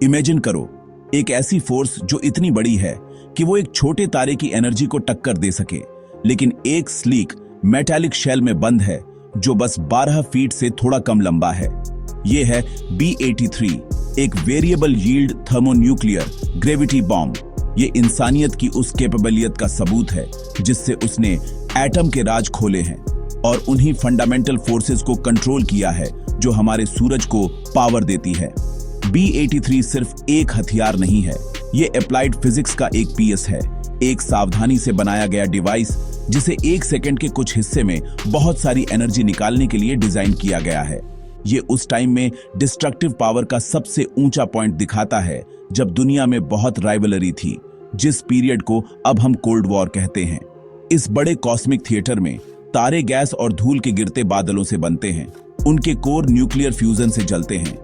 Imagine करो, एक ऐसी फोर्स जो इतनी बड़ी है कि वो एक छोटे तारे की एनर्जी को टक्कर दे सके, लेकिन एक स्लीक मेटालिक शेल में बंद है जो बस 12 फीट से थोड़ा कम लंबा है। ये है B-83, एक variable yield thermonuclear gravity bomb. ये इंसानियत की उस कैपेबिलियत का सबूत है जिससे उसने एटम के राज खोले हैं और उन्हीं फंडामेंटल फोर्सेस को कंट्रोल किया है जो हमारे सूरज को पावर देती है। B-83 सिर्फ एक हथियार नहीं है, ये अप्लाइड फिजिक्स का एक पीएस है, एक सावधानी से बनाया गया डिवाइस जिसे एक सेकंड के कुछ हिस्से में बहुत सारी एनर्जी निकालने के लिए डिजाइन किया गया है। ये उस टाइम में डिस्ट्रक्टिव पावर का सबसे ऊंचा पॉइंट दिखाता है जब दुनिया में बहुत राइवलरी थी, जिस पीरियड को अब हम कोल्ड वॉर कहते हैं। इस बड़े कॉस्मिक थिएटर में तारे गैस और धूल के गिरते बादलों से बनते हैं, उनके कोर न्यूक्लियर फ्यूजन से जलते हैं।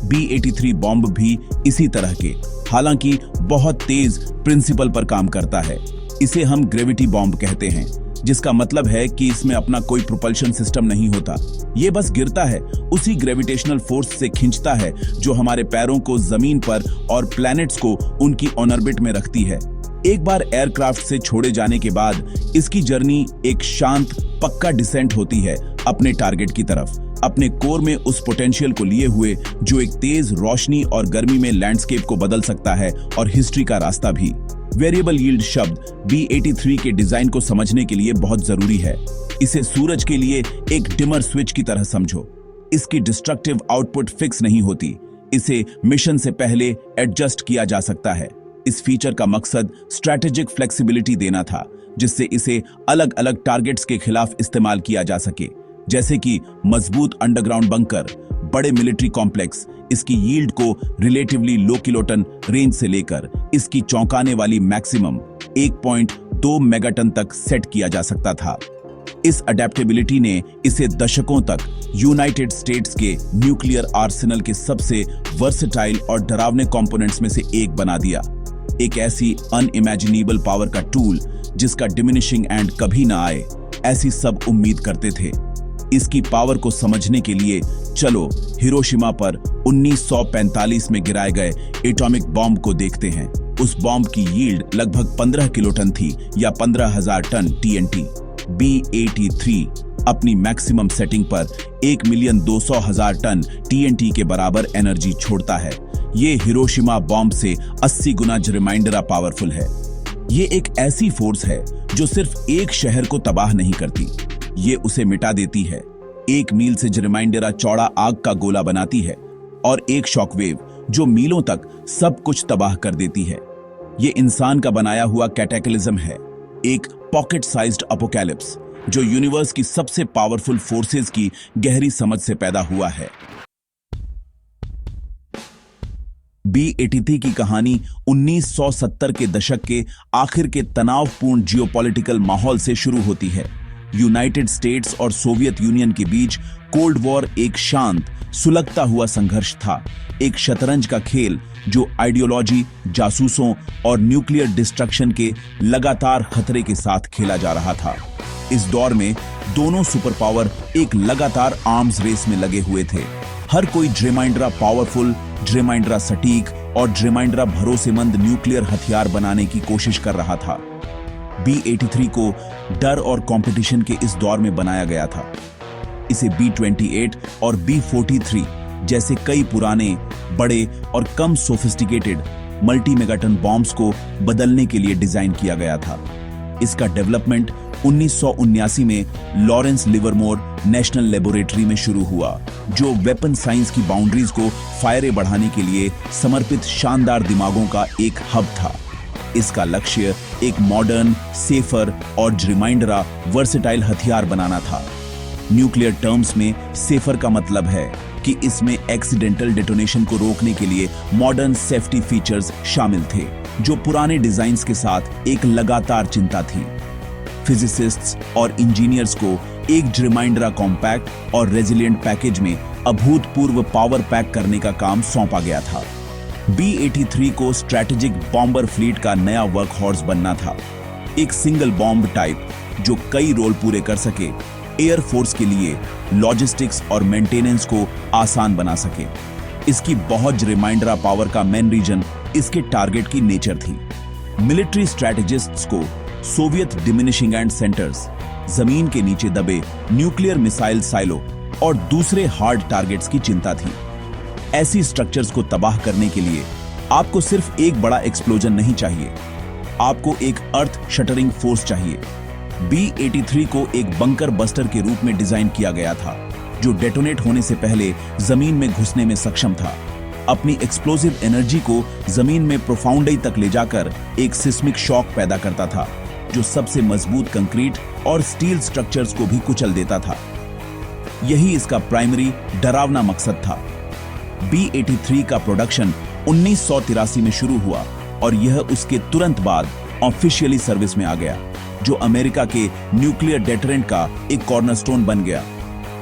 B-83 बॉम्ब भी इसी तरह के, हालांकि बहुत तेज प्रिंसिपल पर काम करता है। इसे हम ग्रेविटी बॉम्ब कहते हैं, जिसका मतलब है कि इसमें अपना कोई प्रोपल्शन सिस्टम नहीं होता। ये बस गिरता है, उसी ग्रेविटेशनल फोर्स से खींचता है जो हमारे पैरों को जमीन पर और प्लैनेट्स को उनकी ऑर्बिट में रखती है। एक बार एयरक्राफ्ट से छोड़े जाने के बाद इसकी जर्नी एक शांत पक्का डिसेंट होती है अपने टारगेट की तरफ, अपने कोर में उस पोटेंशियल को लिए हुए जो एक तेज रोशनी और गर्मी में लैंडस्केप को बदल सकता है और हिस्ट्री का रास्ता भी। वेरिएबल यील्ड शब्द B-83 के डिजाइन को समझने के लिए बहुत जरूरी है। इसे सूरज के लिए एक डिमर स्विच की तरह समझो। इसकी डिस्ट्रक्टिव आउटपुट फिक्स नहीं होती, इसे मिशन से पहले एडजस्ट किया जा सकता है। इस फीचर का मकसद स्ट्रैटेजिक फ्लेक्सिबिलिटी देना था, जिससे इसे अलग अलग टारगेट्स के खिलाफ इस्तेमाल किया जा सके, जैसे कि मजबूत अंडरग्राउंड बंकर, बड़े मिलिट्री कॉम्प्लेक्स। इसकी यील्ड को रिलेटिवली लो किलोटन रेंज से लेकर इसकी चौंकाने वाली मैक्सिमम 1.2 मेगाटन तक सेट किया जा सकता था। इस अडेप्टेबिलिटी ने इसे दशकों तक यूनाइटेड स्टेट्स के न्यूक्लियर आर्सेनल के सबसे वर्सेटाइल और डरावने कंपोनेंट्स में से एक बना दिया। एक ऐसी अनइमेजिनेबल पावर का टूल जिसका डिमिनिशिंग एंड कभी ना आए, ऐसी सब उम्मीद करते थे। इसकी पावर को समझने के लिए चलो हिरोशिमा पर 1945 में गिराए गए एटॉमिक बॉम्ब को देखते हैं। उस बॉम्ब की यील्ड लगभग 15 किलोटन थी या 15,000 टन TNT। B-83 अपनी मैक्सिमम सेटिंग पर 1,200,000 टन TNT के बराबर एनर्जी छोड़ता है। ये हिरोशिमा बॉम्ब से 80 गुना रिमाइंडर पावरफुल है। ये एक ऐसी फोर्स है जो सिर्फ एक शहर को तबाह नहीं करती, ये उसे मिटा देती है। 1 मील से रिमाइंडर चौड़ा आग का गोला बनाती है और एक शॉकवेव जो मीलों तक सब कुछ तबाह कर देती है। ये इंसान का बनाया हुआ कैटेकलिज्म है, एक पॉकेट साइज्ड अपोकैलिप्स जो यूनिवर्स की सबसे पावरफुल फोर्सेस की गहरी समझ से पैदा हुआ है। B-83 की कहानी 1970 के दशक के आखिर के तनावपूर्ण जियोपॉलिटिकल माहौल से शुरू होती है। यूनाइटेड स्टेट्स और सोवियत यूनियन के बीच कोल्ड वॉर एक शांत, सुलगता हुआ संघर्ष था, एक शतरंज का खेल जो आइडियोलॉजी, जासूसों और न्यूक्लियर डिस्ट्रक्शन के लगातार खतरे के साथ खेला जा रहा था। इस दौर में दोनों सुपर पावर एक लगातार आर्म्स रेस में लगे हुए थे। हर कोई ड्रेमाइंड्रा पावरफुल, ड्रेमाइंड्रा सटीक और ड्रेमाइंड्रा भरोसेमंद न्यूक्लियर हथियार बनाने की कोशिश कर रहा था। B-83 को डर और कंपटीशन के इस दौर में बनाया गया था। इसे B-28 और B-43 जैसे कई पुराने, बड़े और कम सोफिस्टिकेटेड मल्टी मेगाटन बॉम्ब्स को बदलने के लिए डिजाइन किया गया था। इसका डेवलपमेंट 1979 में लॉरेंस लिवरमोर नेशनल लेबोरेटरी में शुरू हुआ, जो वेपन साइंस की बाउंड्रीज को फायरे बढ़ाने के लिए समर्पित शानदार दिमागों का एक हब था। इसका लक्ष्य एक मॉडर्न, सेफर और रिमाइंडरा वर्सेटाइल हथियार बनाना था। न्यूक्लियर टर्म्स में सेफर का मतलब है कि इसमें एक्सीडेंटल डेटोनेशन को रोकने के लिए मॉडर्न सेफ्टी फीचर्स शामिल थे, जो पुराने डिजाइन्स के साथ एक लगातार चिंता थी। फिजिसिस्ट्स और इंजीनियर्स को एक रिमाइंडरा कॉम्पैक्ट और रेजिलिएंट पैकेज में अभूतपूर्व पावर पैक करने का काम सौंपा गया था। B-83 को स्ट्रैटेजिक बॉम्बर फ्लीट का नया वर्क हॉर्स बनना था, एक सिंगल बॉम्ब टाइप जो कई रोल पूरे कर सके, एयर फोर्स के लिए लॉजिस्टिक्स और मेंटेनेंस को आसान बना सके। इसकी बहुत रिमाइंडर पावर का मेन रीजन इसके टारगेट की नेचर थी। मिलिट्री स्ट्रैटेजिस्ट्स को सोवियत डिमिनिशिंग एंड सेंटर्स, जमीन के नीचे दबे न्यूक्लियर मिसाइल साइलो और दूसरे हार्ड टारगेट्स की चिंता थी। ऐसी स्ट्रक्चर्स को तबाह करने के लिए आपको सिर्फ एक बड़ा एक्सप्लोजन नहीं चाहिए, आपको एक अर्थ शटरिंग फोर्स चाहिए। B-83 को एक बंकर बस्टर के रूप में डिजाइन किया गया था, जो डेटोनेट होने से पहले जमीन में घुसने में सक्षम था। अपनी एक्सप्लोसिव एनर्जी को जमीन में प्रोफाउंडई तक ले जाकर एक सिस्मिक शॉक पैदा करता था, जो सबसे मजबूत कंक्रीट और स्टील स्ट्रक्चर्स को भी कुचल देता था। यही इसका प्राइमरी डरावना मकसद था। B-83 का प्रोडक्शन 1983 में शुरू हुआ और यह उसके तुरंत बाद ऑफिशियली सर्विस में आ गया, जो अमेरिका के न्यूक्लियर डेटरेंट का एक कॉर्नरस्टोन बन गया।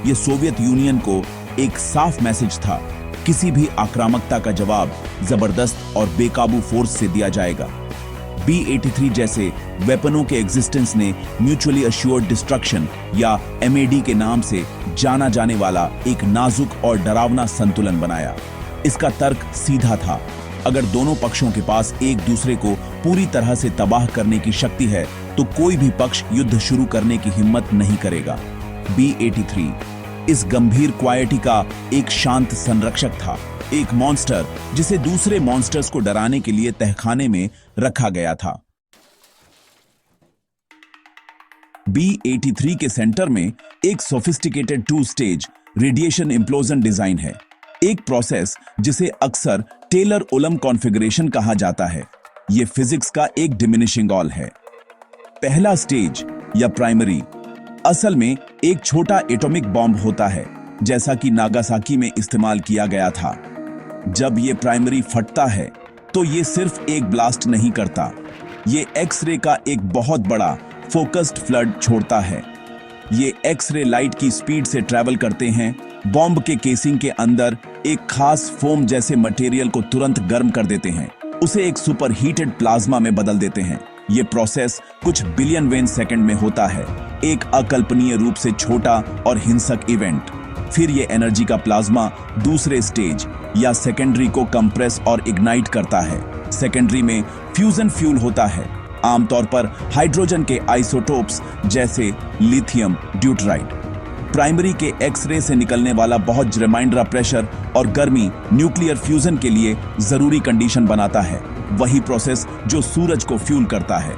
यह सोवियत यूनियन को एक साफ मैसेज था, किसी भी आक्रामकता का जवाब जबरदस्त और बेकाबू फोर्स से दिया जाएगा। B-83 जैसे वेपनों के एग्जिस्टेंस ने म्यूचुअली अश्योर्ड डिस्ट्रक्शन या MAD के नाम से जाना जाने वाला एक नाजुक और डरावना संतुलन बनाया। इसका तर्क सीधा था, अगर दोनों पक्षों के पास एक दूसरे को पूरी तरह से तबाह करने की शक्ति है तो कोई भी पक्ष युद्ध शुरू करने की हिम्मत नहीं करेगा। B-83 इस गंभीर क्वालिटी का एक शांत संरक्षक था, एक मॉन्स्टर जिसे दूसरे मॉन्स्टर्स को डराने के लिए तहखाने में रखा गया था। B-83 के सेंटर में एक सोफिस्टिकेटेड 2-स्टेज रेडिएशन इम्प्लोजन डिजाइन है, एक प्रोसेस जिसे अक्सर टेलर ओलम कॉन्फ़िगरेशन कहा जाता है। यह फिजिक्स का एक डिमिनिशिंग ऑल है। पहला स्टेज या प्राइमरी असल में एक छोटा एटॉमिक बॉम्ब होता है, जैसा कि नागासाकी में इस्तेमाल किया गया था। जब यह प्राइमरी फटता है तो यह सिर्फ एक ब्लास्ट नहीं करता, यह एक्स-रे का एक बहुत बड़ा फोकस्ड फ्लड छोड़ता है। ये एक्स-रे लाइट की स्पीड से ट्रैवल करते हैं, बॉम्ब के केसिंग के अंदर एक खास फोम जैसे मटेरियल को तुरंत गर्म कर देते हैं, उसे एक सुपर हीटेड प्लाज्मा में बदल देते हैं। ये प्रोसेस कुछ बिलियन वेन सेकंड में होता है, एक अकल्पनीय रूप से छोटा और हिंसक इवेंट। फिर ये एनर्जी का प्लाज्मा दूसरे स्टेज या सेकेंडरी को कंप्रेस और इग्नाइट करता है। सेकेंडरी में फ्यूजन फ्यूल होता है, आमतौर पर हाइड्रोजन के आइसोटोप्स जैसे लिथियम ड्यूटराइड। प्राइमरी के एक्स-रे से निकलने वाला बहुत रिमाइंडर प्रेशर और गर्मी न्यूक्लियर फ्यूजन के लिए जरूरी कंडीशन बनाता है, वही प्रोसेस जो सूरज को फ्यूल करता है।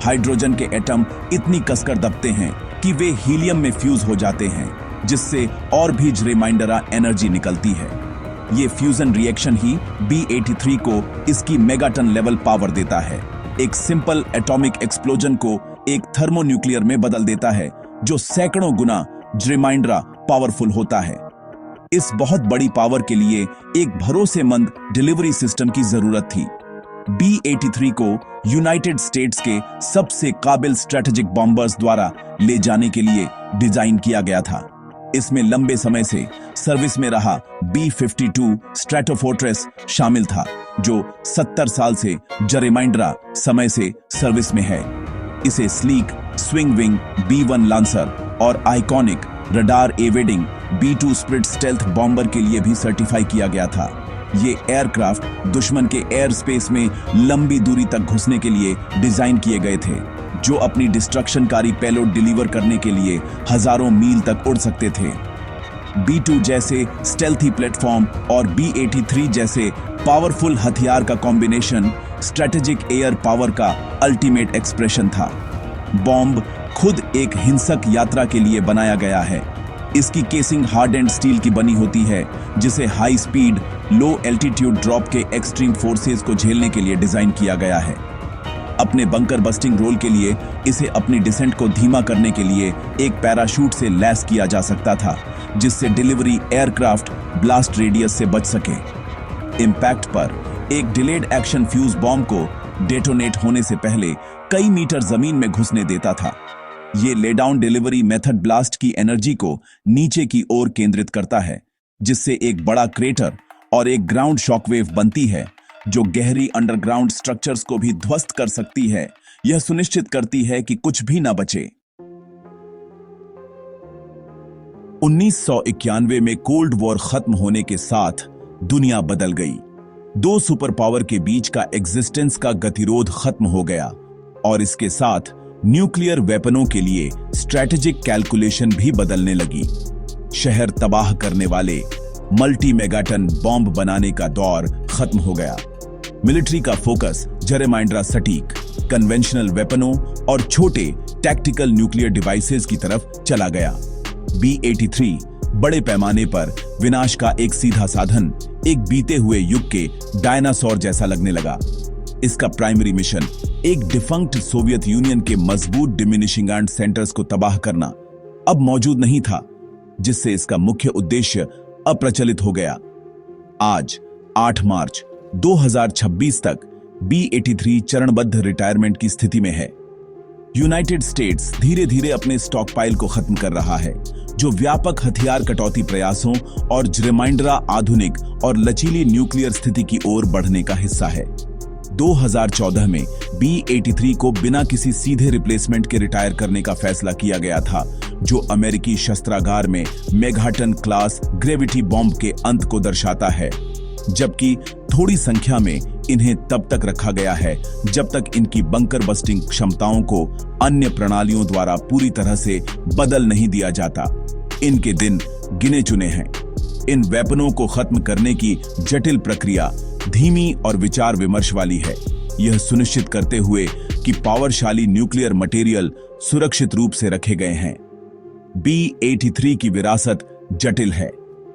हाइड्रोजन के एटम इतनी कसकर दबते हैं कि वे हीलियम में फ्यूज हो जाते हैं, जिससे और भी रिमाइंडर एनर्जी निकलती है। ये फ्यूजन रिएक्शन ही B-83 को इसकी मेगाटन लेवल पावर देता है, एक सिंपल एटॉमिक एक्सप्लोजन को एक थर्मोन्यूक्लियर में बदल देता है, जो सैकड़ों गुना रिमाइंडर पावरफुल होता है। इस बहुत बड़ी पावर के लिए एक भरोसेमंद डिलीवरी सिस्टम की जरूरत थी। B-83 को यूनाइटेड स्टेट्स के सबसे काबिल स्ट्रेटेजिक बॉम्बर्स द्वारा ले जाने के लिए डिजाइन किया गया था। इसमें लंबे समय से सर्विस में रहा B-52 स्ट्रैटोफोर्ट्रेस शामिल था, जो 70 साल से रिमाइंडर समय से सर्विस में है। इसे sleek swing wing B-1 Lancer और iconic radar evading B-2 Spirit stealth bomber के लिए भी सर्टिफाई किया गया था। ये एयरक्राफ्ट दुश्मन के एयर स्पेस में लंबी दूरी तक घुसने के लिए डिजाइन किए गए थे, जो अपनी डिस्ट्रक्शनकारी पेलोड डिलीवर करने के लिए हजारों मील तक उड़ सकते थे। B-2 जैसे स्टेल्थी प्लेटफॉर्म और B-83 जैसे पावरफुल हथियार का कॉम्बिनेशन स्ट्रेटेजिक एयर पावर का अल्टीमेट एक्सप्रेशन था। बॉम्ब खुद एक हिंसक यात्रा के लिए बनाया गया है। इसकी केसिंग हार्ड एंड स्टील की बनी होती है, जिसे हाई स्पीड लो एल्टीट्यूड ड्रॉप के एक्सट्रीम फोर्सेस को झेलने के लिए डिजाइन किया गया है। अपने बंकर बस्टिंग रोल के लिए इसे अपनी डिसेंट को धीमा करने के लिए एक पैराशूट से लैस किया जा सकता था, जिससे डिलीवरी एयरक्राफ्ट ब्लास्ट रेडियस से बच सके। इंपैक्ट पर एक डिलेड एक्शन फ्यूज बॉम्ब को डेटोनेट होने से पहले कई मीटर जमीन में घुसने देता था। ये लेडाउन डिलीवरी मेथड ब्लास्ट की एनर्जी को नीचे की ओर केंद्रित करता है, जिससे एक बड़ा क्रेटर और एक ग्राउंड शॉकवेव बनती है, जो गहरी अंडरग्राउंड स्ट्रक्चर्स को भी ध्वस्त कर सकती है। यह सुनिश्चित करती है कि कुछ भी ना बचे। 1991 में कोल्ड वॉर खत्म होने के साथ दुनिया बदल गई। दो सुपर पावर के बीच का एग्जिस्टेंस का गतिरोध खत्म हो गया और इसके साथ न्यूक्लियर वेपनों के लिए स्ट्रैटेजिक कैलकुलेशन भी बदलने लगी। शहर तबाह करने वाले मल्टी मेगाटन बॉम्ब बनाने का दौर खत्म हो गया। मिलिट्री का फोकस जेरेमाइंड्रा सटीक कन्वेंशनल वेपनों और छोटे टैक्टिकल न्यूक्लियर डिवाइसेस की तरफ चला गया। B-83 बड़े पैमाने पर विनाश का एक सीधा साधन, एक बीते हुए युग के डायनासोर जैसा लगने लगा। इसका प्राइमरी मिशन एक डिफंक्ट सोवियत यूनियन के मजबूत डिमिनिशिंग एंड सेंटर्स को तबाह करना अब मौजूद नहीं था, जिससे इसका मुख्य उद्देश्य अप्रचलित हो गया। आज 8 मार्च 2026 तक B-83 चरणबद्ध रिटायरमेंट की स्थिति में है। यूनाइटेड स्टेट्स धीरे धीरे अपने स्टॉकपाइल को खत्म कर रहा है, जो व्यापक हथियार कटौती प्रयासों और जेरेमाइंड्रा आधुनिक और लचीली न्यूक्लियर स्थिति की ओर बढ़ने का हिस्सा है। 2014 में B-83 को बिना किसी सीधे रिप्लेसमेंट के रिटायर करने का फैसला किया गया था, जो अमेरिकी शस्त्रागार में मेगाटन क्लास ग्रेविटी बॉम्ब के अंत को दर्शाता है, जबकि थोड़ी संख्या में इन्हें तब तक रखा गया है जब तक इनकी बंकर बस्टिंग क्षमताओं को अन्य प्रणालियों द्वारा पूरी तरह से बदल नहीं दिया जाता। इनके दिन गिने चुने हैं। इन वेपनों को खत्म करने की जटिल प्रक्रिया धीमी और विचार विमर्श वाली है, यह सुनिश्चित करते हुए कि पावरशाली न्यूक्लियर मटेरियल सुरक्षित रूप से रखे गए हैं। B-83 की विरासत जटिल है।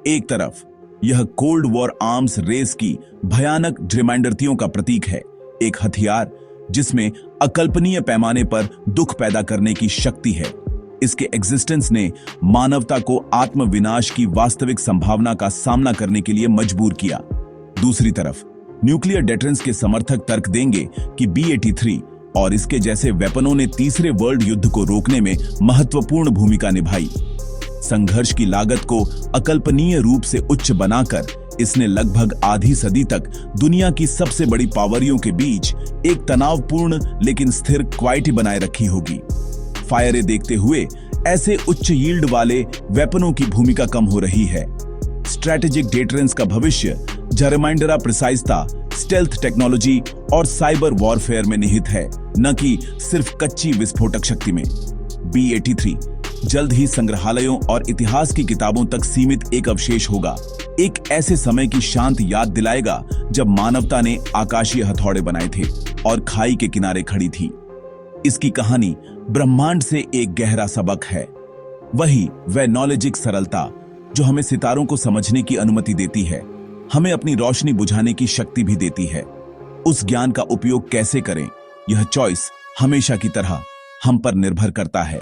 एक तरफ यह कोल्ड वॉर आर्म्स रेस की भयानक रिमाइंडरतियों का प्रतीक है, एक हथियार जिसमें अकल्पनीय पैमाने पर दुख पैदा करने की शक्ति है। इसके एग्जिस्टेंस ने मानवता को आत्मविनाश की वास्तविक संभावना का सामना करने के लिए मजबूर किया। दूसरी तरफ न्यूक्लियर डेटरेंस के समर्थक तर्क देंगे कि B-83 और इसके जैसे वेपनों ने तीसरे वर्ल्ड युद्ध को रोकने में महत्वपूर्ण भूमिका निभाई। संघर्ष की लागत को अकल्पनीय रूप से उच्च बनाकर इसने लगभग आधी सदी तक दुनिया की सबसे बड़ी पावरियों के बीच एक तनावपूर्ण लेकिन स्थिर क्वालिटी बनाए रखी होगी। फायरे देखते हुए ऐसे उच्च यील्ड वाले वेपनों की भूमिका कम हो रही है। स्ट्रैटेजिक डेटरेंस का भविष्य जेरेमाइंड्रा प्रिसाइजता, स्टेल्थ टेक्नोलॉजी और साइबर वॉरफेयर में निहित है, न कि सिर्फ कच्ची विस्फोटक शक्ति में। B-83 जल्द ही संग्रहालयों और इतिहास की किताबों तक सीमित एक अवशेष होगा, एक ऐसे समय की शांत याद दिलाएगा जब मानवता ने आकाशीय हथौड़े बनाए थे और खाई के किनारे खड़ी थी। इसकी कहानी ब्रह्मांड से एक गहरा सबक है, वह नॉलेजिक सरलता जो हमें सितारों को समझने की अनुमति देती है, हमें अपनी रोशनी बुझाने की शक्ति भी देती है। उस ज्ञान का उपयोग कैसे करें, यह चॉइस हमेशा की तरह हम पर निर्भर करता है।